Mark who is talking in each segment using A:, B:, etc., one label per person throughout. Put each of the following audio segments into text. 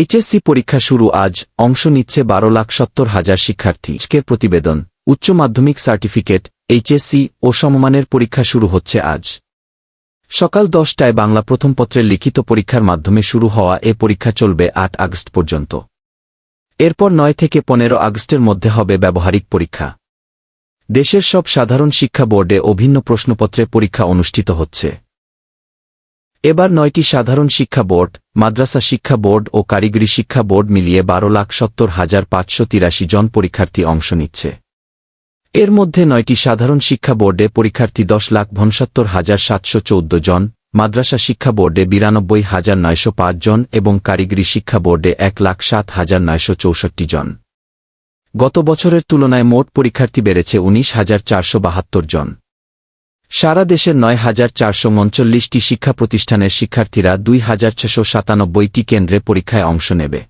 A: HSC পরীক্ষা শুরু আজ, অংশ নিচ্ছে 12,70,000 শিক্ষার্থী। আজকের প্রতিবেদন, উচ্চ মাধ্যমিক সার্টিফিকেট, এইচএসসি ও সমমানের পরীক্ষা শুরু হচ্ছে আজ সকাল 10টায়। বাংলা প্রথম পত্রের লিখিত পরীক্ষার মাধ্যমে শুরু হওয়া এ পরীক্ষা চলবে 8 আগস্ট পর্যন্ত। এরপর 9 থেকে 15 আগস্টের মধ্যে হবে ব্যবহারিক পরীক্ষা। দেশের সব সাধারণ শিক্ষা বোর্ডে ও ভিন্ন প্রশ্নপত্রে পরীক্ষা অনুষ্ঠিত হচ্ছে। এবার 9টি সাধারণ শিক্ষা বোর্ড, মাদ্রাসা শিক্ষা বোর্ড ও কারিগরি শিক্ষা বোর্ড মিলিয়ে 12,70,583 জন পরীক্ষার্থী অংশ নিচ্ছে। এর মধ্যে 9টি সাধারণ শিক্ষা বোর্ডে পরীক্ষার্থী 10,69,714 জন, মাদ্রাসা শিক্ষা বোর্ডে 92,905 জন এবং কারিগরি শিক্ষা বোর্ডে 1,07,964 জন। গত বছরের তুলনায় মোট পরীক্ষার্থী বেড়েছে 19,472 জন। সারা দেশের 9,439টি শিক্ষা প্রতিষ্ঠানের শিক্ষার্থীরা 2,697টি কেন্দ্রে পরীক্ষায় অংশ নেবে।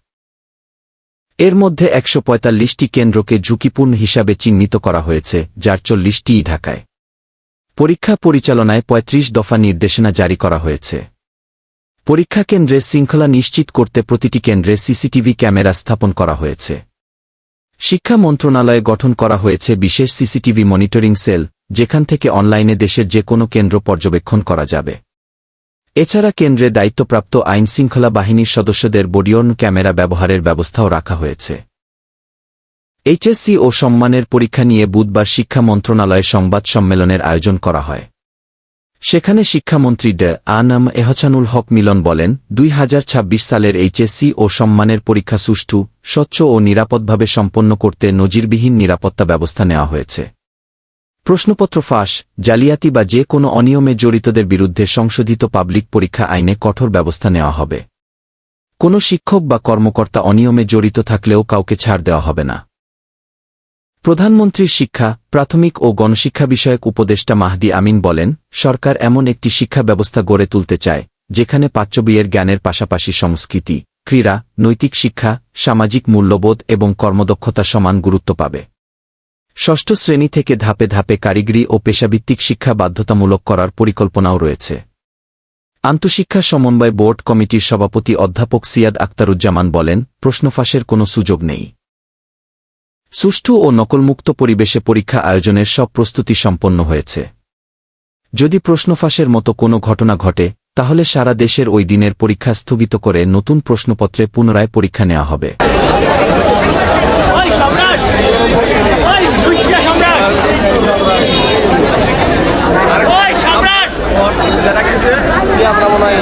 A: এর মধ্যে 145টি কেন্দ্রকে ঝুঁকিপূর্ণ হিসাবে চিহ্নিত করা হয়েছে, যার 40টিই ঢাকায়। পরীক্ষা পরিচালনায় 35 দফা নির্দেশনা জারি করা হয়েছে। পরীক্ষা কেন্দ্রে শৃঙ্খলা নিশ্চিত করতে প্রতিটি কেন্দ্রে সিসিটিভি ক্যামেরা স্থাপন করা হয়েছে। শিক্ষা মন্ত্রণালয়ে গঠন করা হয়েছে বিশেষ সিসিটিভি মনিটরিং সেল, যেখান থেকে অনলাইনে দেশের যে কোনো কেন্দ্র পর্যবেক্ষণ করা যাবে। এছাড়া কেন্দ্রে দায়িত্বপ্রাপ্ত আইনশৃঙ্খলা বাহিনীর সদস্যদের বডিওর্ন ক্যামেরা ব্যবহারের ব্যবস্থাও রাখা হয়েছে। এইচএসসি ও সম্মানের পরীক্ষা নিয়ে বুধবার শিক্ষা মন্ত্রণালয়ে সংবাদ সম্মেলনের আয়োজন করা হয়। সেখানে শিক্ষামন্ত্রী ড.আ.ম. এহসানুল হক মিলন বলেন, 2026 সালের এইচএসসি ও সম্মানের পরীক্ষা সুষ্ঠু, স্বচ্ছ ও নিরাপদভাবে সম্পন্ন করতে নজিরবিহীন নিরাপত্তা ব্যবস্থা নেওয়া হয়েছে। প্রশ্নপত্র ফাঁস, জালিয়াতি বা যে কোনো অনিয়মে জড়িতদের বিরুদ্ধে সংশোধিত পাবলিক পরীক্ষা আইনে কঠোর ব্যবস্থা নেওয়া হবে। কোনো শিক্ষক বা কর্মকর্তা অনিয়মে জড়িত থাকলেও কাউকে ছাড় দেওয়া হবে না। প্রধানমন্ত্রীর শিক্ষা, প্রাথমিক ও গণশিক্ষা বিষয়ক উপদেষ্টা মাহদি আমিন বলেন, সরকার এমন একটি শিক্ষা ব্যবস্থা গড়ে তুলতে চায়, যেখানে পাঠ্যবইয়ের জ্ঞানের পাশাপাশি সংস্কৃতি, ক্রীড়া, নৈতিক শিক্ষা, সামাজিক মূল্যবোধ এবং কর্মদক্ষতা সমান গুরুত্ব পাবে। ষষ্ঠ শ্রেণী থেকে ধাপে ধাপে কারিগরি ও পেশাভিত্তিক শিক্ষা বাধ্যতামূলক করার পরিকল্পনাও রয়েছে। আন্তঃশিক্ষা সমন্বয় বোর্ড কমিটির সভাপতি অধ্যাপক সিয়াদ আখতারুজ্জামান বলেন, প্রশ্নফাঁসের কোনো সুযোগ নেই। সুষ্ঠু ও নকলমুক্ত পরিবেশে পরীক্ষা আয়োজনের সব প্রস্তুতি সম্পন্ন হয়েছে। যদি প্রশ্নফাঁসের মতো কোনো ঘটনা ঘটে, তাহলে সারা দেশের ওই দিনের পরীক্ষা স্থগিত করে নতুন প্রশ্নপত্রে পুনরায় পরীক্ষা নেওয়া হবে।
B: আমরা মনে হয়